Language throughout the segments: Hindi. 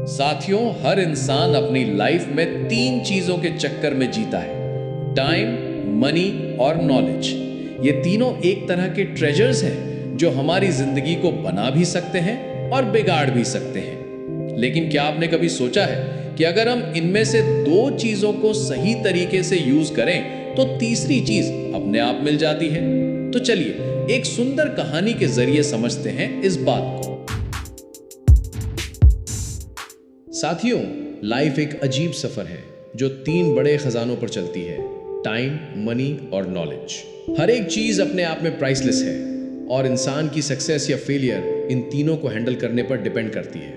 साथियों, हर इंसान अपनी लाइफ में तीन चीजों के चक्कर में जीता है: टाइम, मनी और नॉलेज। ये तीनों एक तरह के ट्रेजर्स हैं जो हमारी जिंदगी को बना भी सकते हैं और बिगाड़ भी सकते हैं। लेकिन क्या आपने कभी सोचा है कि अगर हम इनमें से दो चीजों को सही तरीके से यूज करें तो तीसरी चीज अपने आप मिल जाती है? तो चलिए एक सुंदर कहानी के जरिए समझते हैं इस बात को। साथियों, लाइफ एक अजीब सफर है जो तीन बड़े खजानों पर चलती है: टाइम, मनी और नॉलेज। हर एक चीज अपने आप में प्राइसलेस है और इंसान की सक्सेस या फेलियर इन तीनों को हैंडल करने पर डिपेंड करती है।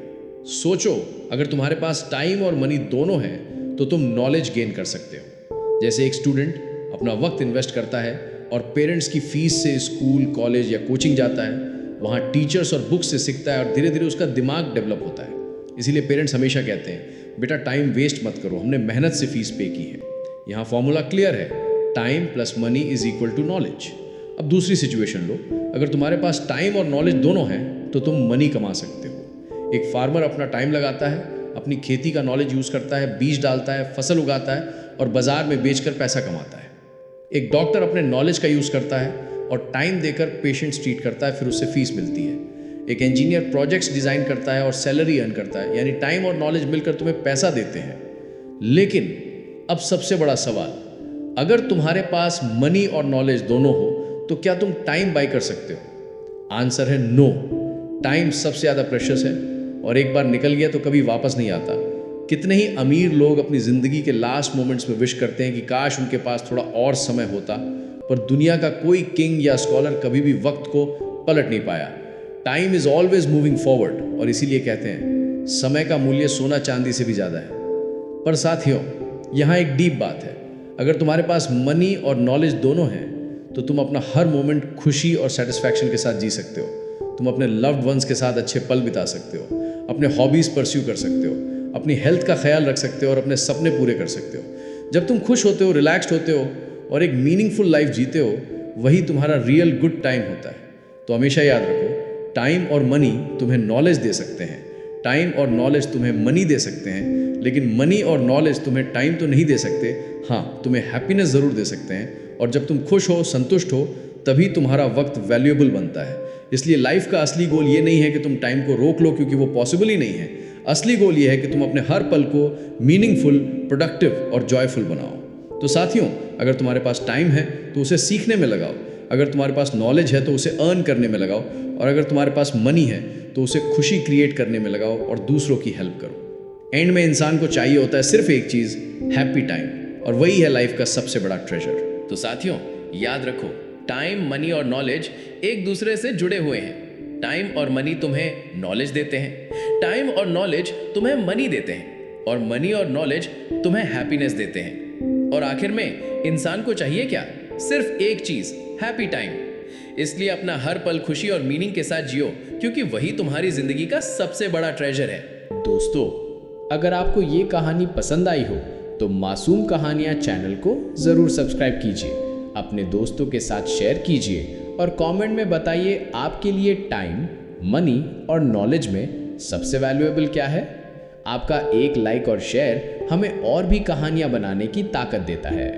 सोचो, अगर तुम्हारे पास टाइम और मनी दोनों है तो तुम नॉलेज गेन कर सकते हो। जैसे एक स्टूडेंट अपना वक्त इन्वेस्ट करता है और पेरेंट्स की फीस से स्कूल, कॉलेज या कोचिंग जाता है, वहाँ टीचर्स और बुक्स से सीखता है और धीरे धीरे उसका दिमाग डेवलप होता है। इसीलिए पेरेंट्स हमेशा कहते हैं, बेटा टाइम वेस्ट मत करो, हमने मेहनत से फीस पे की है। यहाँ फॉर्मूला क्लियर है: time plus money is equal to knowledge. अब दूसरी सिचुएशन लो, अगर तुम्हारे पास टाइम और नॉलेज दोनों हैं तो तुम मनी कमा सकते हो। एक फार्मर अपना टाइम लगाता है, अपनी खेती का नॉलेज यूज करता है, बीज डालता है, फसल उगाता है और बाजार में बेचकर पैसा कमाता है। एक डॉक्टर अपने नॉलेज का यूज करता है और टाइम देकर पेशेंट्स ट्रीट करता है, फिर उससे फीस मिलती है। एक इंजीनियर प्रोजेक्ट्स डिजाइन करता है और सैलरी अर्न करता है, यानी टाइम और नॉलेज मिलकर तुम्हें पैसा देते हैं। लेकिन अब सबसे बड़ा सवाल, अगर तुम्हारे पास मनी और नॉलेज दोनों हो तो क्या तुम टाइम बाय कर सकते हो? आंसर है नो। टाइम सबसे ज्यादा प्रेशियस है और एक बार निकल गया तो कभी वापस नहीं आता। कितने ही अमीर लोग अपनी जिंदगी के लास्ट मोमेंट्स में विश करते हैं कि काश उनके पास थोड़ा और समय होता, पर दुनिया का कोई किंग या स्कॉलर कभी भी वक्त को पलट नहीं पाया। Time is always moving forward और इसीलिए कहते हैं समय का मूल्य सोना चांदी से भी ज्यादा है। पर साथियों, यहाँ एक डीप बात है, अगर तुम्हारे पास मनी और नॉलेज दोनों हैं तो तुम अपना हर मोमेंट खुशी और सेटिस्फैक्शन के साथ जी सकते हो। तुम अपने लव्ड वंस के साथ अच्छे पल बिता सकते हो, अपने हॉबीज परस्यू कर सकते हो, अपनी हेल्थ का ख्याल रख सकते हो और अपने सपने पूरे कर सकते हो। जब तुम खुश होते हो, रिलैक्स्ड होते हो और एक मीनिंगफुल लाइफ जीते हो, वही तुम्हारा रियल गुड टाइम होता है। तो हमेशा याद रखो, टाइम और मनी तुम्हें नॉलेज दे सकते हैं, टाइम और नॉलेज तुम्हें मनी दे सकते हैं, लेकिन मनी और नॉलेज तुम्हें टाइम तो नहीं दे सकते। हाँ, तुम्हें हैप्पीनेस ज़रूर दे सकते हैं, और जब तुम खुश हो, संतुष्ट हो, तभी तुम्हारा वक्त वैल्यूएबल बनता है। इसलिए लाइफ का असली गोल ये नहीं है कि तुम टाइम को रोक लो, क्योंकि वो पॉसिबल ही नहीं है। असली गोल ये है कि तुम अपने हर पल को मीनिंगफुल, प्रोडक्टिव और जॉयफुल बनाओ। तो साथियों, अगर तुम्हारे पास टाइम है तो उसे सीखने में लगाओ, अगर तुम्हारे पास नॉलेज है तो उसे अर्न करने में लगाओ, और अगर तुम्हारे पास मनी है तो उसे खुशी क्रिएट करने में लगाओ और दूसरों की हेल्प करो। एंड में इंसान को चाहिए होता है सिर्फ एक चीज: हैप्पी टाइम, और वही है लाइफ का सबसे बड़ा ट्रेजर। तो साथियों, याद रखो, टाइम, मनी और नॉलेज एक दूसरे से जुड़े हुए हैं। टाइम और मनी तुम्हें नॉलेज देते हैं, टाइम और नॉलेज तुम्हें मनी देते हैं, और मनी और नॉलेज तुम्हें हैप्पीनेस देते हैं। और आखिर में इंसान को चाहिए क्या? सिर्फ एक चीज: हैप्पी टाइम। इसलिए अपना हर पल खुशी और मीनिंग के साथ जियो, क्योंकि वही तुम्हारी जिंदगी का सबसे बड़ा ट्रेजर है। दोस्तों, अगर आपको ये कहानी पसंद आई हो तो मासूम कहानियाँ चैनल को ज़रूर सब्सक्राइब कीजिए, अपने दोस्तों के साथ शेयर कीजिए और कमेंट में बताइए आपके लिए टाइम, मनी और नॉलेज में सबसे वैल्यूएबल क्या है। आपका एक लाइक और शेयर हमें और भी कहानियाँ बनाने की ताकत देता है।